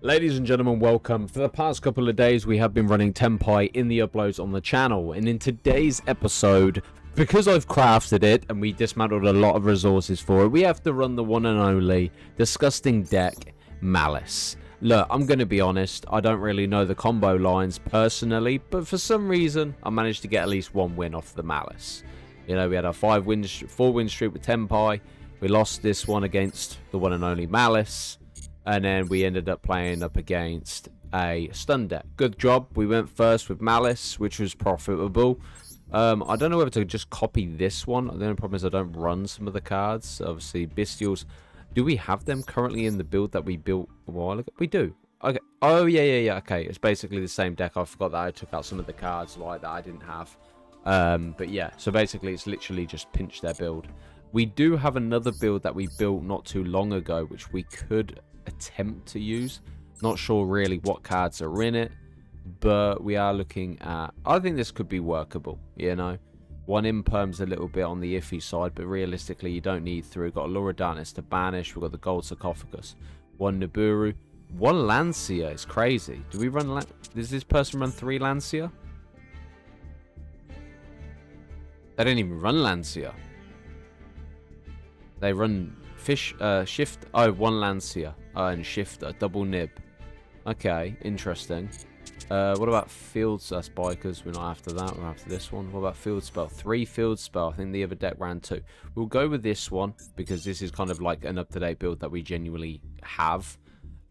Ladies and gentlemen, welcome. For the past couple of days, we have been running Tenpai in the uploads on the channel. And in today's episode, because I've crafted it and we dismantled a lot of resources for it, we have to run the one and only disgusting deck, Malice. Look, I'm going to be honest, I don't really know the combo lines personally, but for some reason, I managed to get at least one win off the Malice. You know, we had a 4-win streak with Tenpai. We lost this one against the one and only Malice. And then we ended up playing up against a stun deck. Good job. We went first with Malice, which was profitable. I don't know whether to just copy this one. The only problem is I don't run some of the cards. Obviously, Bestials. Do we have them currently in the build that we built a while ago? We do. Okay. Oh, yeah. Okay. It's basically the same deck. I forgot that I took out some of the cards like that I didn't have. But yeah, so basically it's literally just pinch their build. We do have another build that we built not too long ago, which we could attempt to use. Not sure really what cards are in it, but we are looking at, I think this could be workable, you know. One imperm's a little bit on the iffy side, but realistically you don't need 3. We've got a Laura Darkness to banish, we've got the Gold Sarcophagus, 1 Nibiru, 1 Lancia. It's crazy. Do we run does this person run 3 Lancia? They don't even run Lancia. They run shift. Oh, 1 Lancia. And shift a double nib. Okay, interesting. What about field spikers? We're not after that. We're after this one. What about field spell? 3 field spell. I think the other deck ran 2. We'll go with this one because this is kind of like an up-to-date build that we genuinely have.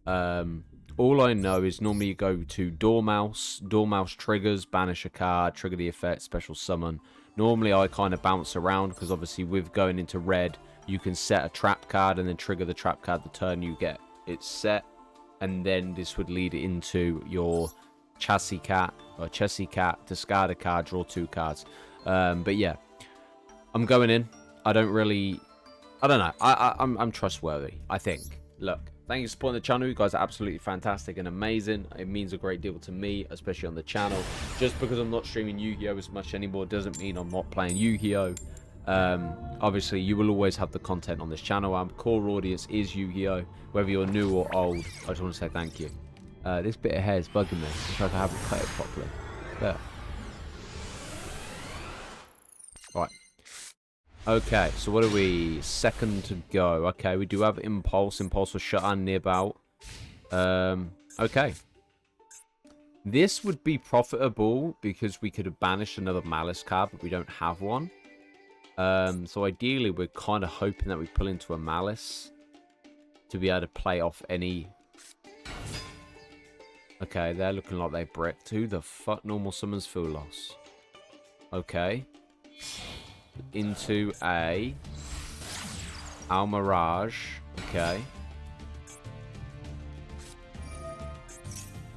All I know is normally you go to Dormouse. Dormouse triggers, banish a card, trigger the effect, special summon. Normally I kind of bounce around because obviously with going into red, you can set a trap card and then trigger the trap card the turn you get it set. And then this would lead into your Chassis Cat or Chessie Cat, discard a card, draw 2 cards. But yeah, I'm going in. I don't know. I'm trustworthy, I think. Look, thank you for supporting the channel. You guys are absolutely fantastic and amazing. It means a great deal to me, especially on the channel. Just because I'm not streaming Yu-Gi-Oh as much anymore doesn't mean I'm not playing Yu-Gi-Oh. Obviously you will always have the content on this channel. Our core audience is Yu-Gi-Oh, whether you're new or old. I just want to say thank you. This bit of hair is bugging me. Looks like I haven't cut it properly. There. Right. Okay, so what are we? Second to go. Okay, we do have Impulse. Impulse will shut our nib out. Okay. This would be profitable because we could have banished another Malice card, but we don't have one. So ideally, we're kind of hoping that we pull into a Malice to be able to play off any... Okay, they're looking like they bricked. Who the fuck normal summons full loss? Okay. Into a Almirage. Okay.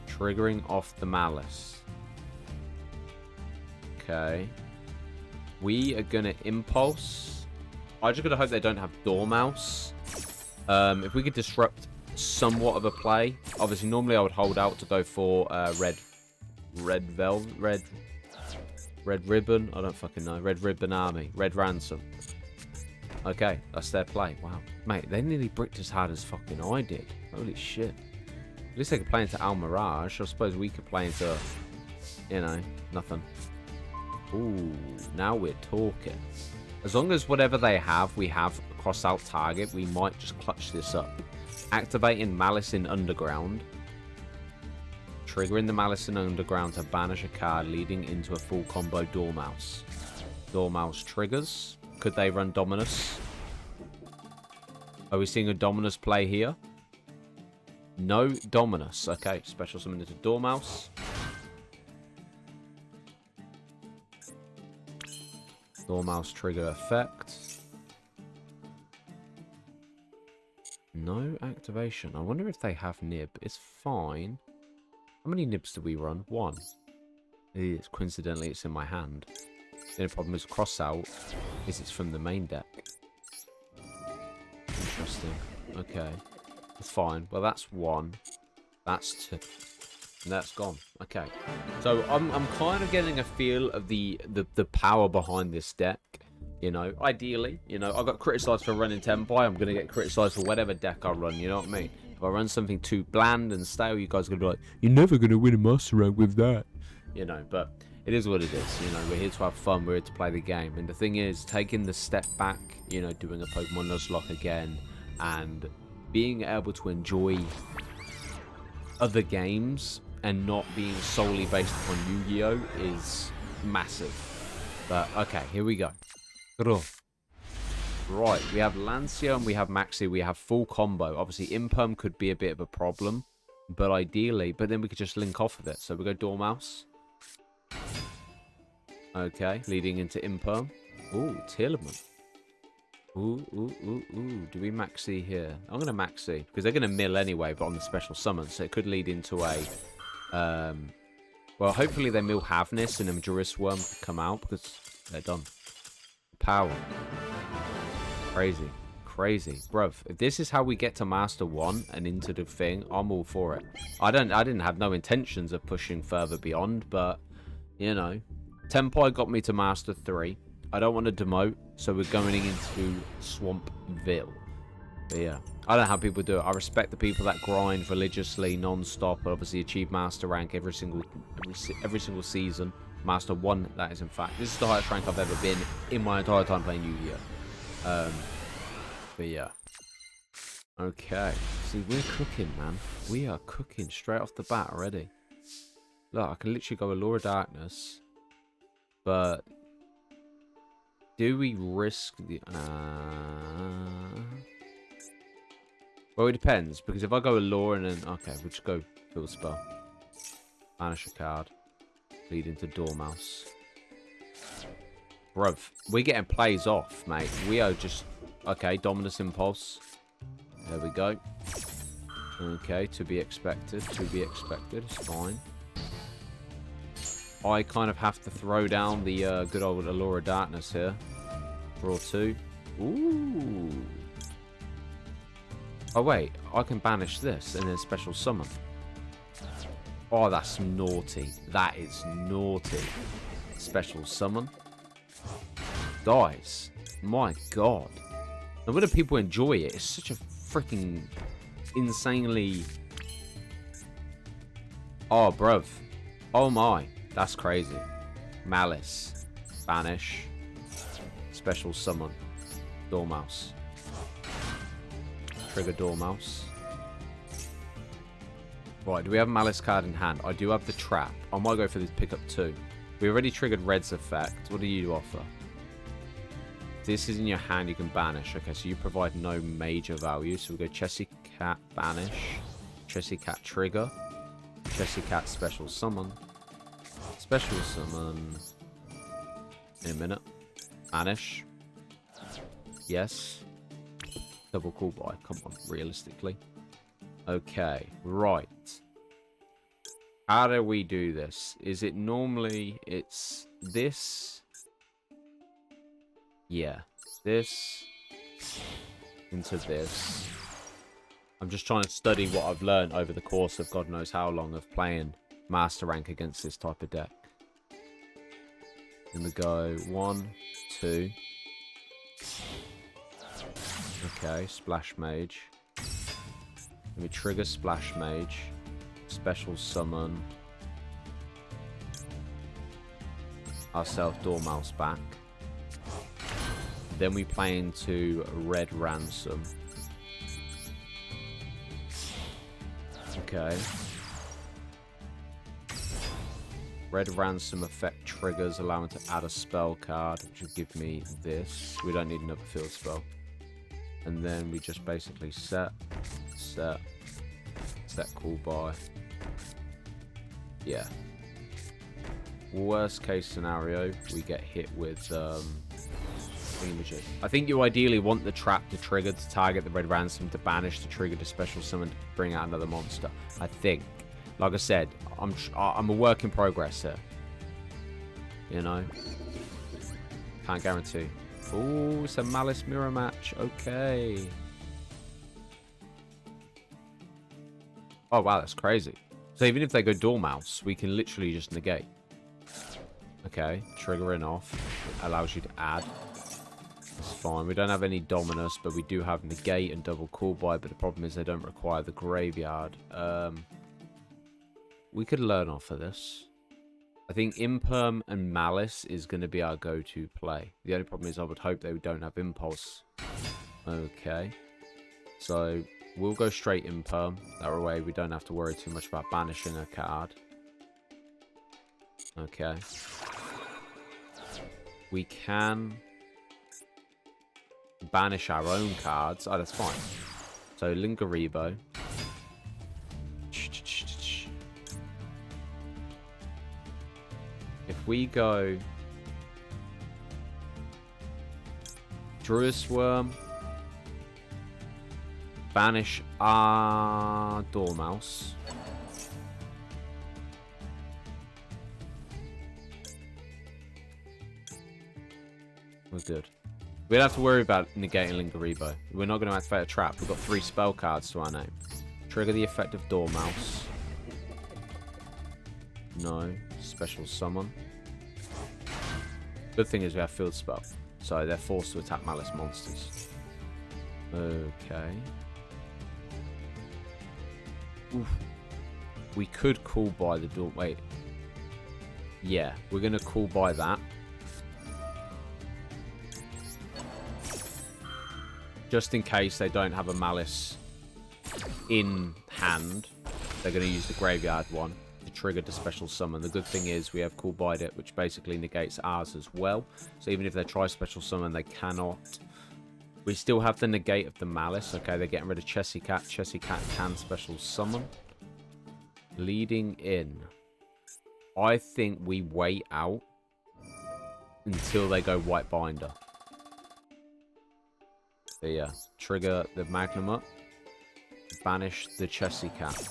Triggering off the Malice. Okay. We are going to Impulse. I'm just going to hope they don't have Dormouse. If we could disrupt somewhat of a play. Obviously, normally I would hold out to go for red ribbon. I don't fucking know. Red ribbon army. Red ransom. Okay, that's their play. Wow. Mate, they nearly bricked as hard as fucking I did. Holy shit. At least they could play into Almirage. I suppose we could play into, you know, nothing. Ooh, now we're talking. As long as whatever they have, we have a cross-out target, we might just clutch this up. Activating Malice in Underground. Triggering the Malice in Underground to banish a card, leading into a full combo Dormouse. Dormouse triggers. Could they run Dominus? Are we seeing a Dominus play here? No Dominus. Okay, special summon into Dormouse. Dormouse trigger effect. No activation. I wonder if they have nib. It's fine. How many nibs do we run? 1. Coincidentally, it's in my hand. The only problem is cross out is it's from the main deck. Interesting. Okay. It's fine. Well, that's 1. That's 2. And that's gone. Okay. So I'm kind of getting a feel of the power behind this deck. You know, ideally, you know, I got criticised for running Tenpai. I'm going to get criticised for whatever deck I run, you know what I mean? If I run something too bland and stale, you guys are going to be like, you're never going to win a master rank with that. You know, but it is what it is. You know, we're here to have fun. We're here to play the game. And the thing is, taking the step back, you know, doing a Pokemon Nuzlocke again, and being able to enjoy other games and not being solely based upon Yu-Gi-Oh! Is massive. But, okay, here we go. Right, we have Lancia and we have Maxi. We have full combo. Obviously, Imperm could be a bit of a problem, but ideally, but then we could just link off of it. So we go Dormouse. Okay, leading into Imperm. Ooh, Tillman. Ooh. Do we Maxi here? I'm going to Maxi, because they're going to mill anyway, but on the special summon. So it could lead into a... well, hopefully they mill Havnis and Juris Worm could come out, because they're done. Power. Crazy. Bruv, if this is how we get to Master 1 and into the thing, I'm all for it. I didn't have no intentions of pushing further beyond, but, you know. Tenpai got me to Master 3. I don't want to demote, so we're going into Swampville. But yeah, I don't know how people do it. I respect the people that grind religiously, non-stop, and obviously achieve Master rank every single season. Master 1, that is in fact. This is the highest rank I've ever been in my entire time playing Yu-Gi-Oh! But yeah. Okay. See, we're cooking, man. We are cooking straight off the bat already. Look, I can literally go Allure of Darkness. But do we risk the... well, it depends. Because if I go Allure and then... okay, we'll just go Field Spell. Banish a card. Lead into Dormouse. Bruv, we're getting plays off, mate. We are just... okay, Dominus Impulse. There we go. Okay, to be expected. It's fine. I kind of have to throw down the good old Allure of Darkness here. Draw 2. Ooh. Oh, wait. I can banish this and then special summon. Oh, that's naughty. That is naughty. Special summon. Dies. My God. And whether people enjoy it, it's such a freaking insanely... oh, bruv. Oh, my. That's crazy. Malice. Banish. Special summon. Dormouse. Trigger Dormouse. Right, do we have Malice card in hand? I do have the trap. I might go for this pickup 2. We already triggered Red's effect. What do you offer? This is in your hand, you can banish. Okay, so you provide no major value. So we go Chessie Cat banish. Chessie Cat trigger. Chessie Cat special summon. Special summon. In a minute. Banish. Yes. Double call by. Come on, realistically. Okay, right. How do we do this? Is it normally... it's this... yeah, this into this. I'm just trying to study what I've learned over the course of God knows how long of playing Master Rank against this type of deck. And we go 1, 2. Okay, Splash Mage. Let me trigger Splash Mage. Special summon. Ourself Dormouse back. Then we play into Red Ransom. Okay. Red Ransom effect triggers, allowing to add a spell card, which will give me this. We don't need another field spell. And then we just basically set call by. Yeah. Worst case scenario, we get hit with I think you ideally want the trap to trigger to target the Red Ransom, to banish to trigger the special summon to bring out another monster. I think, like I said, I'm a work in progress here. You know, can't guarantee. Oh, it's a Malice mirror match. Okay. Oh wow, that's crazy. So even if they go Dormouse, we can literally just negate. Okay, triggering off. It allows you to add. It's fine. We don't have any Dominus, but we do have Negate and Double Call By, but the problem is they don't require the Graveyard. We could learn off of this. I think Imperm and Malice is going to be our go-to play. The only problem is I would hope they don't have Impulse. Okay. So we'll go straight Imperm. That way we don't have to worry too much about banishing a card. Okay. We can banish our own cards. Oh, that's fine. So Lingaribo. If we go Druid's Worm, banish our Dormouse. We're good. We don't have to worry about negating Lingaribo. We're not going to activate a trap. We've got 3 spell cards to our name. Trigger the effect of Dormouse. No. Special summon. Good thing is we have field spell. So they're forced to attack Malice monsters. Okay. Oof. We could call by the door. Wait. Yeah, we're going to call by that. Just in case they don't have a Malice in hand, they're going to use the graveyard one to trigger the special summon. The good thing is we have Call By It, which basically negates ours as well. So even if they try special summon, they cannot. We still have the negate of the Malice. Okay, they're getting rid of Chessy Cat. Chessy Cat can special summon. Leading in. I think we wait out until they go White Binder. But yeah, trigger the Magnum up. Banish the Chessy Cat.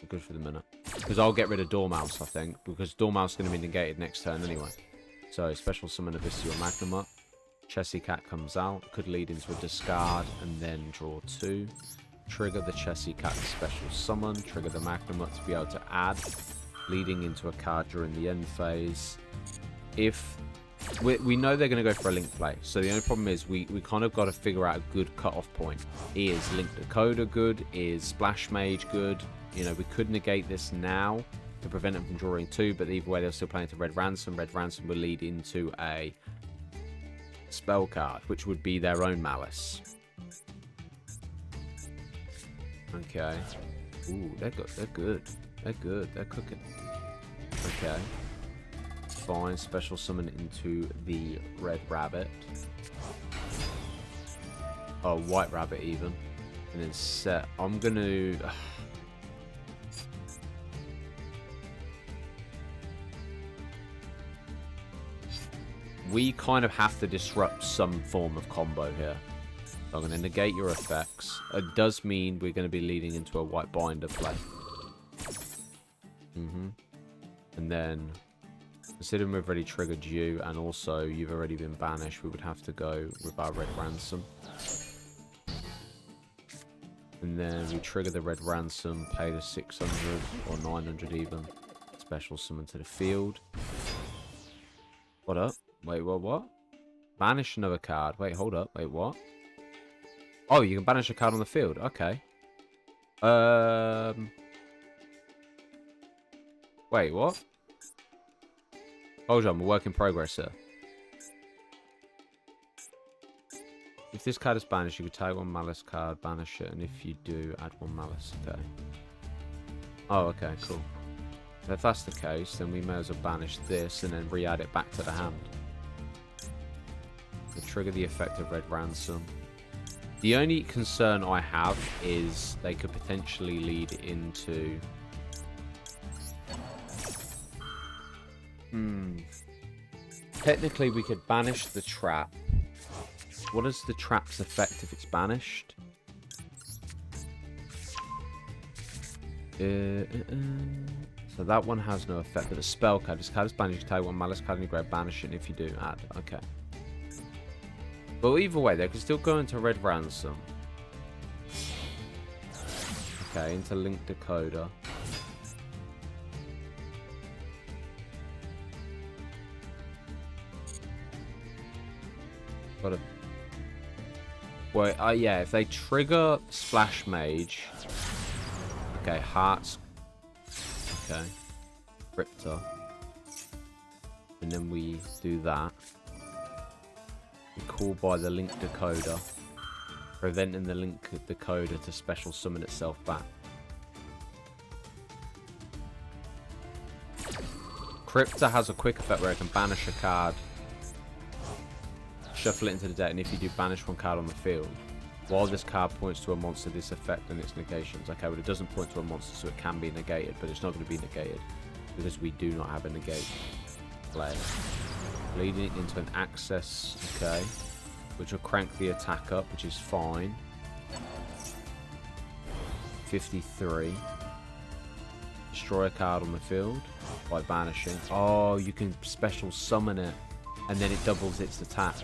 Good for the minute. Because I'll get rid of Dormouse, I think. Because Dormouse is going to be negated next turn anyway. So, special summon Abyssal Magnum up. Chessy Cat comes out. Could lead into a discard and then draw 2. Trigger the Chessy Cat special summon. Trigger the Magnum up to be able to add. Leading into a card during the end phase. If... We know they're going to go for a link play. So the only problem is we kind of got to figure out a good cut-off point. Is Link Decoder good? Is Splash Mage good? You know, we could negate this now to prevent them from drawing 2, but either way they're still playing to Red Ransom. Red Ransom will lead into a spell card, which would be their own Malice. Okay. Ooh, they're good. They're good. They're good. They're cooking. Okay. Fine. Special summon into the Red Rabbit. Oh, White Rabbit even. And then set. I'm going to... We kind of have to disrupt some form of combo here. So I'm going to negate your effects. It does mean we're going to be leading into a White Binder play. And then, considering we've already triggered you, and also you've already been banished, we would have to go with our Red Ransom. And then we trigger the Red Ransom, pay the 600 or 900 even. Special summon to the field. What up? Wait, what? Banish another card. Wait, hold up. Wait, what? Oh, you can banish a card on the field. Okay. Wait, what? Hold on, we're work in progress here. If this card is banished, you could take one Malice card, banish it, and if you do, add one Malice. Okay. Oh, okay, cool. So if that's the case, then we may as well banish this and then re-add it back to the hand. To trigger the effect of Red Ransom. The only concern I have is they could potentially lead into... Technically, we could banish the trap. What is the trap's effect if it's banished? So that one has no effect, but a spell card. This card is banished. You take one Malice card and you grab banish it, and if you do, add. Okay. Well, either way, they can still go into Red Ransom. Okay, into Link Decoder. Gotta... Well, yeah, if they trigger Splash Mage... Okay, Hearts. Okay. Crypto. And then we do that. We call by the link decoder. Preventing the link decoder to special summon itself back. Crypto has a quick effect where it can banish a card. Shuffle it into the deck, and if you do, banish one card on the field. While this card points to a monster, this effect and its negations. Okay, well, it doesn't point to a monster, so it can be negated, but it's not going to be negated because we do not have a negate player. Leading it into an access, okay, which will crank the attack up, which is fine. 53. Destroy a card on the field by banishing. Oh, you can special summon it, and then it doubles its attack.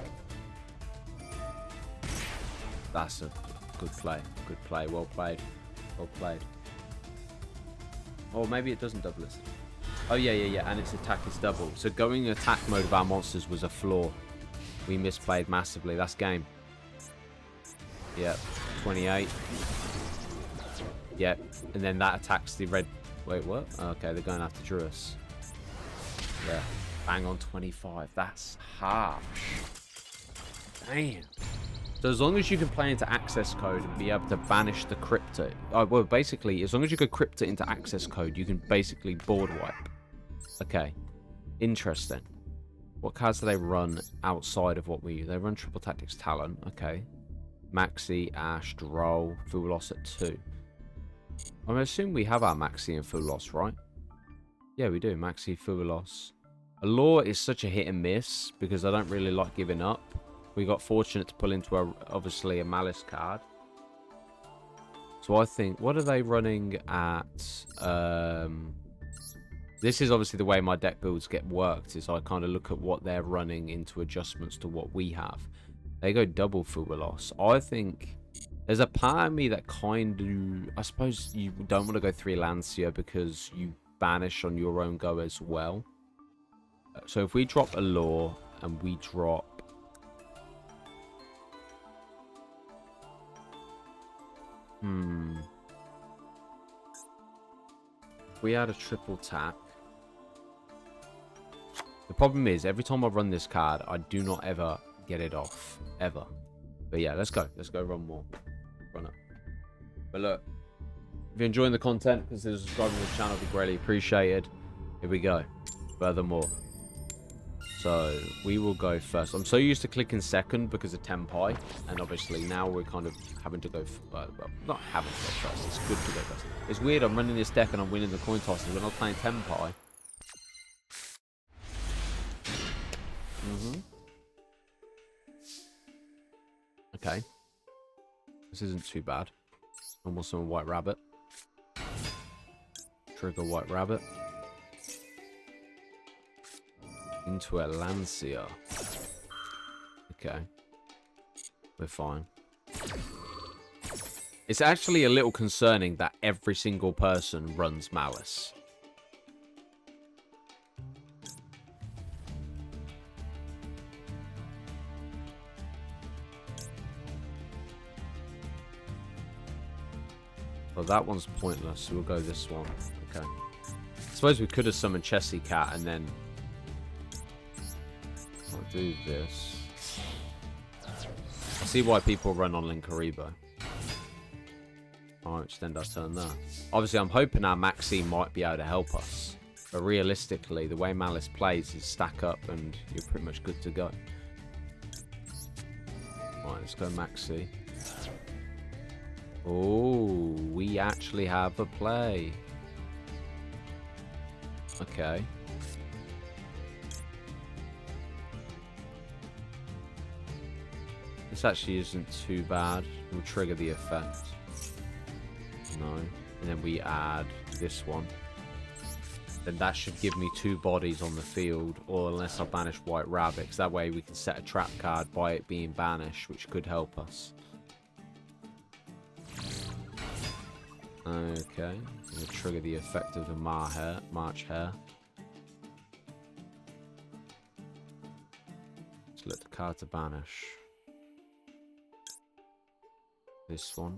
That's a good play. Good play. Well played. Well played. Or maybe it doesn't double its... Oh, yeah. And its attack is double. So going attack mode of our monsters was a flaw. We misplayed massively. That's game. Yep. 28. Yep. And then that attacks the red... Wait, what? Okay, they're going after Druus. Yeah. Bang on 25. That's harsh. Damn. So as long as you can play into access code and be able to banish the crypto, well, basically, as long as you can crypto into access code, you can basically board wipe. Okay, interesting. What cards do they run outside of what we use? They run Triple Tactics Talon. Okay, Maxi, Ash, Droll, Full Loss at 2. I assume we have our Maxi and Full Loss, right? Yeah, we do. Maxi, Full Loss. Allure is such a hit and miss because I don't really like giving up. We got fortunate to pull into obviously a Malice card. So I think, what are they running at? This is obviously the way my deck builds get worked, is I kind of look at what they're running into adjustments to what we have. They go double Full Loss. I think there's a part of me that kind of, I suppose you don't want to go 3 Lancia because you banish on your own go as well. So if we drop Allure and we drop... We had a triple tack. The problem is, every time I run this card, I do not ever get it off. Ever. But yeah, let's go. Let's go run more. Run up. But look, if you're enjoying the content, consider subscribing to the channel. It'd be greatly appreciated. Here we go. Furthermore. So, we will go first. I'm so used to clicking second because of Tempai. And obviously, now we're kind of having to go... well, not having to go first. It's good to go first. It's weird. I'm running this deck and I'm winning the coin tosses. We're not playing Tempai. Okay. This isn't too bad. Almost on White Rabbit. Trigger White Rabbit. Into a Lancia. Okay. We're fine. It's actually a little concerning that every single person runs Malice. Well, that one's pointless, so we'll go this one. Okay. I suppose we could have summoned Chessie Cat and then... I'll do this. I see why people run on Kuraiuma. I'll extend our turn there. Obviously, I'm hoping our Maxi might be able to help us. But realistically, the way Malice plays is stack up and you're pretty much good to go. Alright, let's go Maxi. Oh, we actually have a play. Okay. This actually isn't too bad. We'll trigger the effect. No. And then we add this one. Then that should give me 2 bodies on the field. Or unless I banish White Rabbit. Because that way we can set a trap card by it being banished. Which could help us. Okay. We'll trigger the effect of the March Hare. Select the card to banish. this one.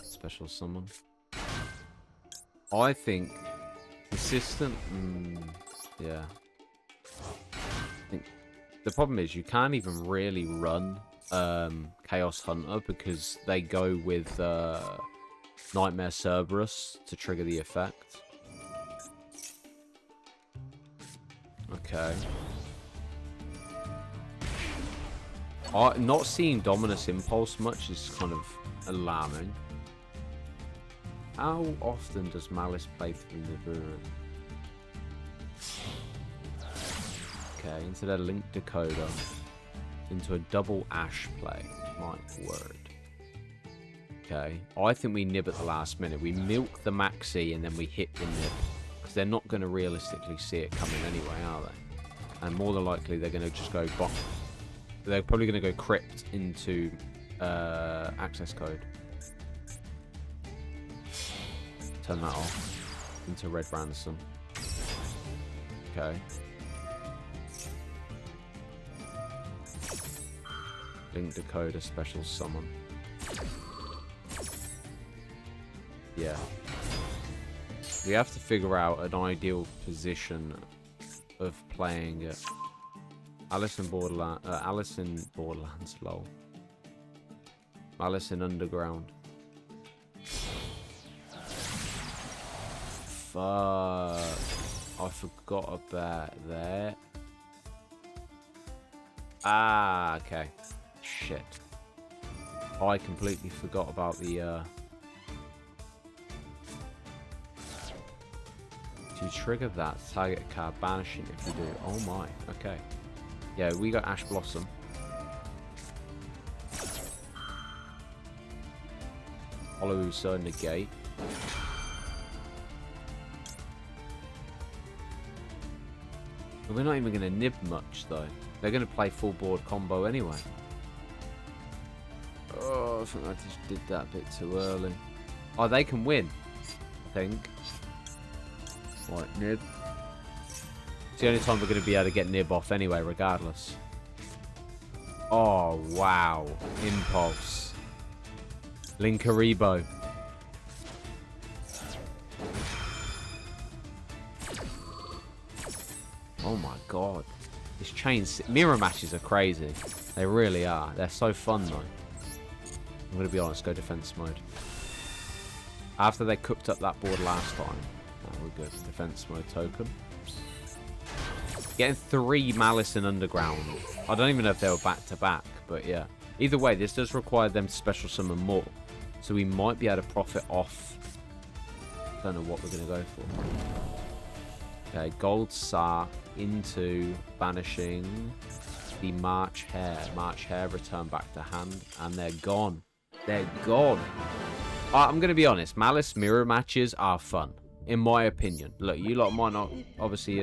Special summon. I think consistent. Yeah. I think the problem is you can't even really run Chaos Hunter because they go with Nightmare Cerberus to trigger the effect. Okay. Not seeing Dominus Impulse much is kind of alarming. How often does Malice play through Nibiru? Okay, into their Link Decoder. Into a double Ash play. My word. Okay, I think we nib at the last minute. We milk the Maxi and then we hit the nib. Because they're not going to realistically see it coming anyway, are they? And more than likely they're going to just go box. They're probably going to go crypt into access code. Turn that off into red ransom. Okay. Link Decoder special summon. Yeah. We have to figure out an ideal position of playing it. Alice in Borderlands, lol. Alice in Underground. Fuck. I forgot about that. Ah, okay. Shit. I completely forgot about the, to trigger that, target a card, banishing if you do. Oh my, okay. Yeah, we got Ash Blossom. Hollow Uso, negate. We're not even going to nib much, though. They're going to play full board combo anyway. Oh, I think I just did that a bit too early. Oh, they can win, I think. Right, nib. It's the only time we're going to be able to get nib off anyway, regardless. Oh, wow. Impulse. Kuraiuma. Oh my god. These chains, mirror matches are crazy. They really are. They're so fun though. I'm going to be honest, go defense mode. After they cooked up that board last time. Oh, we're good. Defense mode token. Getting 3 Malice and Underground. I don't even know if they were back to back, but yeah. Either way, this does require them to special summon more. So we might be able to profit off. Don't know what we're going to go for. Okay, Gold Sa into banishing the March Hare. March Hare return back to hand, and they're gone. They're gone. I'm going to be honest. Malice mirror matches are fun, in my opinion. Look, you lot might not obviously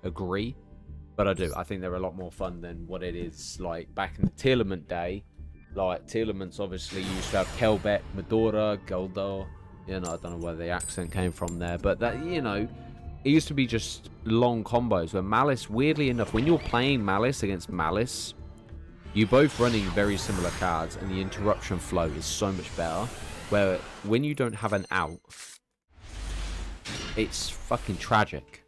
agree, but I do. I think they're a lot more fun than what it is like back in the Tearlament day. Like, Tearlaments obviously used to have Kelbeck, Medora, Goldor. You know, I don't know where the accent came from there, but that, you know, it used to be just long combos where Malice, weirdly enough, when you're playing Malice against Malice, you're both running very similar cards and the interruption flow is so much better. Where when you don't have an out, it's fucking tragic.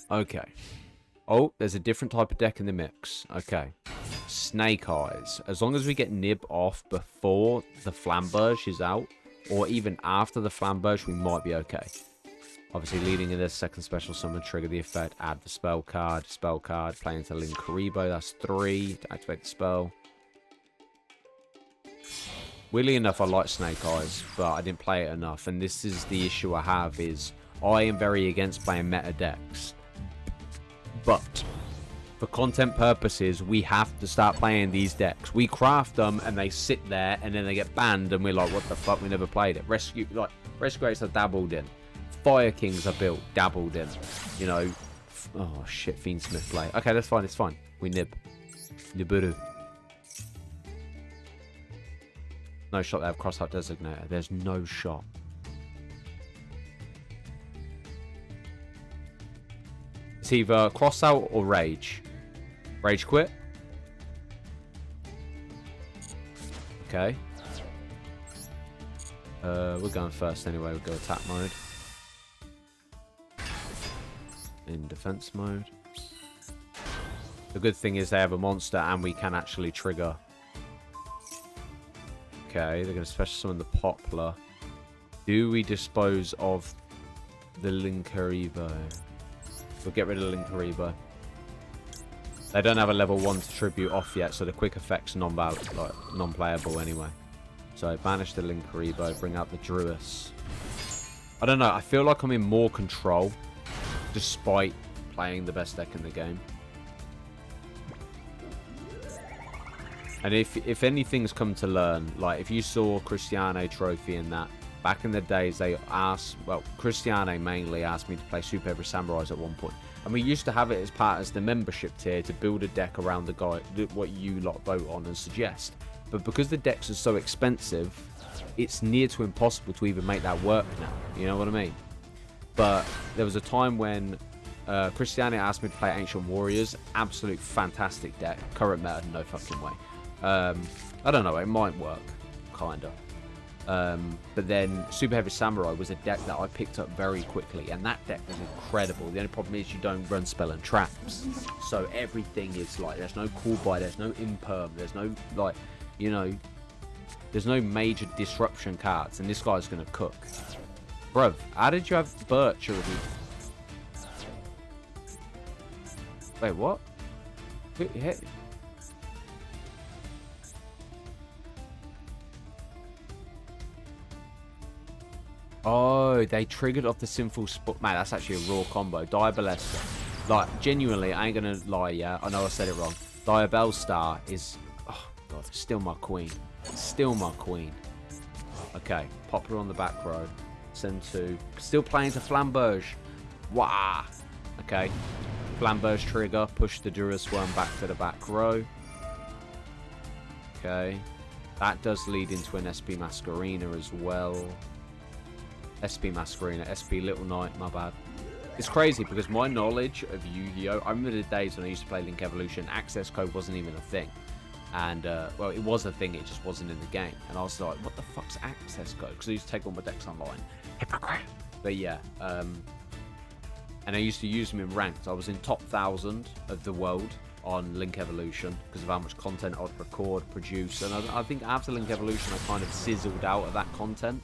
Okay. Oh, there's a different type of deck in the mix. Okay. Snake Eyes. As long as we get Nib off before the Flamberge is out, or even after the Flamberge, we might be okay. Obviously, leading in this second special summon, trigger the effect, add the spell card, play into Kuraiuma, that's 3 to activate the spell. Weirdly enough, I like Snake Eyes, but I didn't play it enough, and this is the issue I have, is I am very against playing meta decks. But for content purposes, we have to start playing these decks. We craft them, and they sit there, and then they get banned, and we're like, what the fuck, we never played it. Rescue Rates are dabbled in. Fire Kings are built, dabbled in. You know, oh shit, Fiendsmith play. Okay, that's fine, it's fine. We nib. Nibiru. No shot, they have Crossout Designator. There's no shot. It's either Crossout or Rage. Rage quit. Okay. We're going first anyway. We'll go attack mode. In defense mode. The good thing is they have a monster and we can actually trigger. Okay, they're going to special summon the Poplar. Do we dispose of the Linkuribo? We'll get rid of the Linkuribo. They don't have a level 1 to tribute off yet, so the quick effect's non-playable anyway. So banish the Linkuribo, bring out the Druis. I don't know, I feel like I'm in more control despite playing the best deck in the game. And if anything's come to learn, like if you saw Cristiano Trophy in that, back in the days they asked, well, Cristiano mainly asked me to play Super Heavy Samurais at one point. And we used to have it as part of the membership tier to build a deck around the guy, what you lot vote on and suggest. But because the decks are so expensive, it's near to impossible to even make that work now. You know what I mean? But there was a time when Cristiano asked me to play Ancient Warriors. Absolute fantastic deck. Current meta, no fucking way. I don't know, it might work, kinda. But then Super Heavy Samurai was a deck that I picked up very quickly, and that deck was incredible. The only problem is you don't run spell and traps, so everything is like, there's no call by, there's no imperm, there's no, like, you know, there's no major disruption cards, and this guy's gonna cook. Bruv, how did you have Birch already? Wait, what? Who hit? Oh, they triggered off the Sinful Spot. Man, that's actually a raw combo. Diabolesta. Like, genuinely, I ain't gonna lie, yeah. I know I said it wrong. Diabellstar is... Oh, God. Still my queen. Still my queen. Okay. Poplar on the back row. Send to... Still playing to Flamberge. Wah! Okay. Flamberge trigger. Push the Durasworm back to the back row. Okay. That does lead into an SP Masquerena as well. SP Masquerena, SP Little Knight, my bad. It's crazy because my knowledge of Yu-Gi-Oh! I remember the days when I used to play Link Evolution, access code wasn't even a thing. And, well, it was a thing, it just wasn't in the game. And I was like, what the fuck's access code? Because I used to take all my decks online. Hypocrite! But yeah, and I used to use them in ranked. I was in top 1,000 of the world on Link Evolution because of how much content I'd record, produce. And I think after Link Evolution, I kind of sizzled out of that content.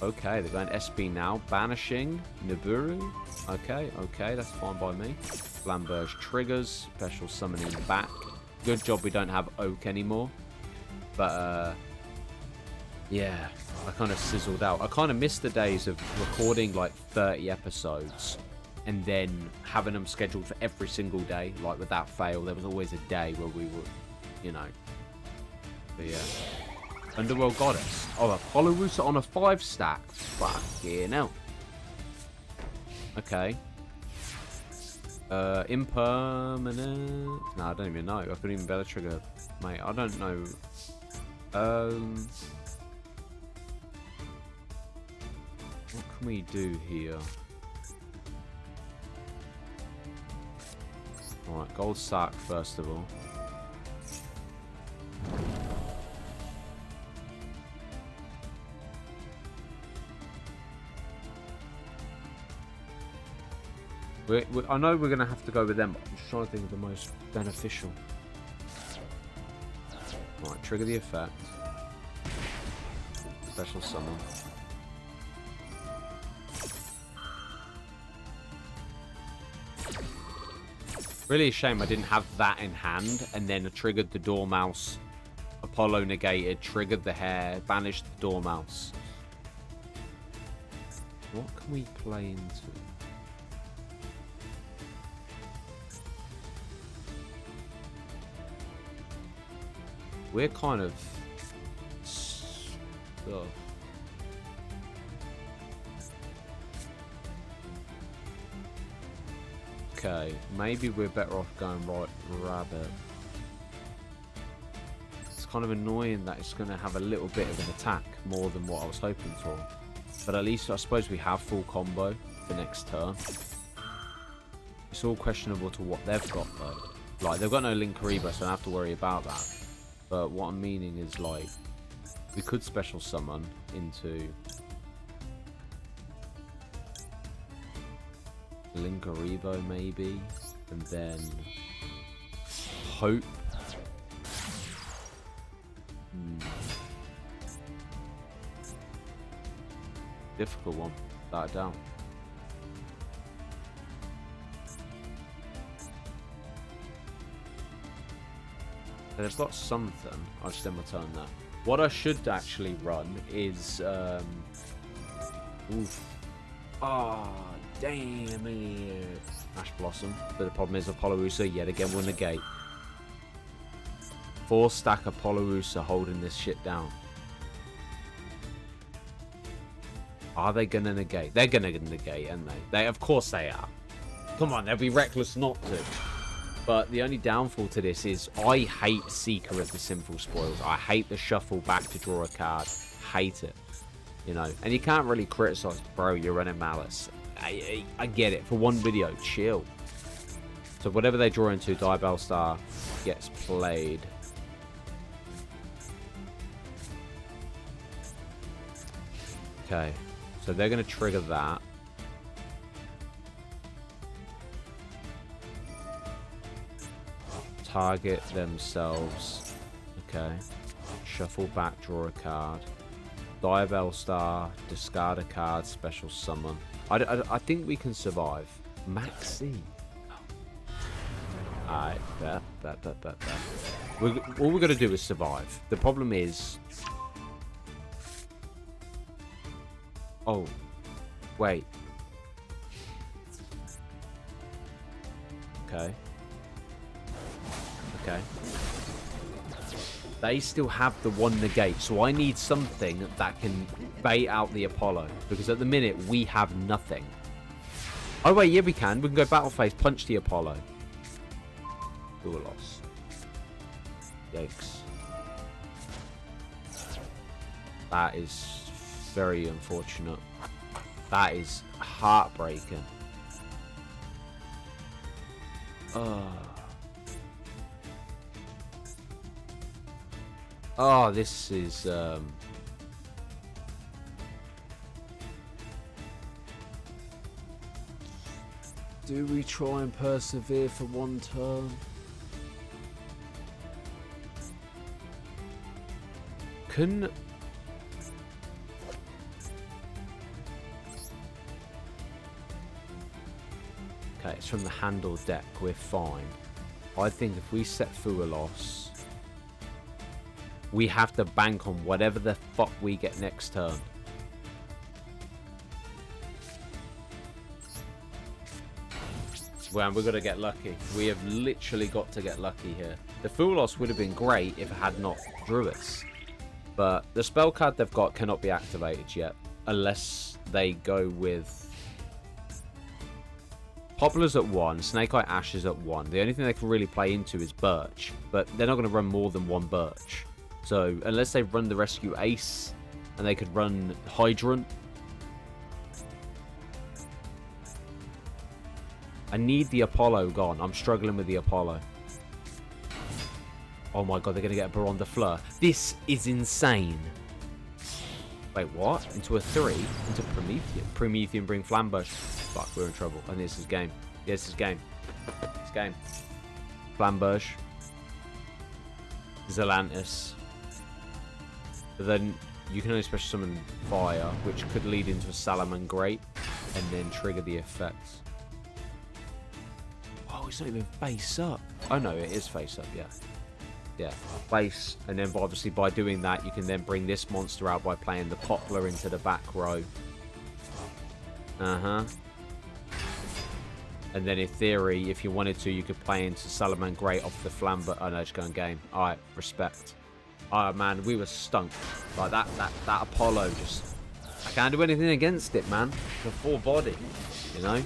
Okay, they're going SP now. Banishing Nibiru. Okay, okay, that's fine by me. Flamberge triggers. Special summoning back. Good job we don't have Oak anymore. But, yeah, I kind of sizzled out. I kind of missed the days of recording like 30 episodes and then having them scheduled for every single day. Like, without fail, there was always a day where we would, you know. But, yeah. Underworld Goddess. Oh, Apollo Rooster on a 5-stack. Fucking hell. Okay. Impermanent. No, I don't even know. I couldn't even better trigger. Mate, I don't know. What can we do here? Alright, Gold Sack first of all. I know we're going to have to go with them, but I'm just trying to think of the most beneficial. Right, trigger the effect. Special summon. Really a shame I didn't have that in hand, and then I triggered the Dormouse. Apollo negated, triggered the hair, banished the Dormouse. What can we play into? We're kind of stuck. Okay, maybe we're better off going right rabbit. It's kind of annoying that it's going to have a little bit of an attack more than what I was hoping for. But at least I suppose we have full combo for next turn. It's all questionable to what they've got though. Like, they've got no Linkuribo, so I don't have to worry about that. But what I'm meaning is, like, we could special summon into Linkaribo maybe, and then hope. Difficult one, without a doubt. They've got something. I'll just end my turn there. What I should actually run is oof. Ah, damn it. Ash Blossom. But the problem is Apollousa yet again will negate. 4-stack Apollousa holding this shit down. Are they gonna negate? They're gonna negate, aren't they? Of course they are. Come on, they'll be reckless not to. But the only downfall to this is I hate Seeker of the Sinful Spoils. I hate the shuffle back to draw a card. Hate it. You know, and you can't really criticize, bro, you're running Malice. I get it. For one video, chill. So whatever they draw into, Diabell Star gets played. Okay. So they're going to trigger that. Target themselves. Okay. Shuffle back, draw a card. Diabell Star, discard a card, special summon. I think we can survive. Maxi. Alright, bet. All we're going to do is survive. The problem is... Oh. Wait. Okay. Okay. They still have the one negate, so I need something that can bait out the Apollo. Because at the minute, we have nothing. Oh wait, yeah we can. We can go battle phase, punch the Apollo. Duel loss. Yikes. That is very unfortunate. That is heartbreaking. Oh, this is do we try and persevere for one turn? Can... Okay, it's from the handle deck. We're fine. I think if we set Fualos, we have to bank on whatever the fuck we get next turn. Well, we're going to get lucky. We have literally got to get lucky here. The Fualos would have been great if it had not drew us. But the spell card they've got cannot be activated yet. Unless they go with... Poplar's at 1, Snake Eye Ash is at 1. The only thing they can really play into is Birch. But they're not going to run more than one Birch. So, unless they run the Rescue Ace, and they could run Hydrant. I need the Apollo gone. I'm struggling with the Apollo. Oh my god, they're going to get a Baron de Fleur. This is insane. Wait, what? Into a 3? Into Promethean. Promethean bring Flambush. Fuck, we're in trouble. And this is game. Yeah, this is game. It's game. Flambush. Zelantis. But then you can only special summon Fire, which could lead into a Salamangreat, and then trigger the effects. Oh, it's not even face up. Oh no, it is face up, yeah. Yeah, face, and then obviously by doing that, you can then bring this monster out by playing the Poplar into the back row. And then in theory, if you wanted to, you could play into Salamangreat off the Flamber. Oh no, just going game. Alright, respect. Oh man, we were stunk. Like that Apollo just... I can't do anything against it, man. The full body, you know?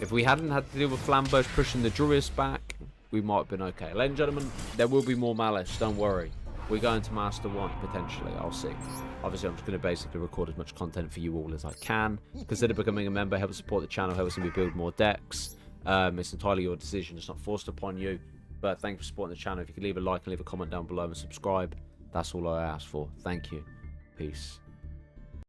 If we hadn't had to deal with Flamberge pushing the Druid's back, we might have been okay. Ladies and gentlemen, there will be more Malice, don't worry. We're going to Master 1, potentially, I'll see. Obviously, I'm just going to basically record as much content for you all as I can. Consider becoming a member, help support the channel, help us me build more decks. It's entirely your decision, it's not forced upon you. But thank you for supporting the channel. If you could leave a like and leave a comment down below and subscribe, that's all I ask for. Thank you. Peace.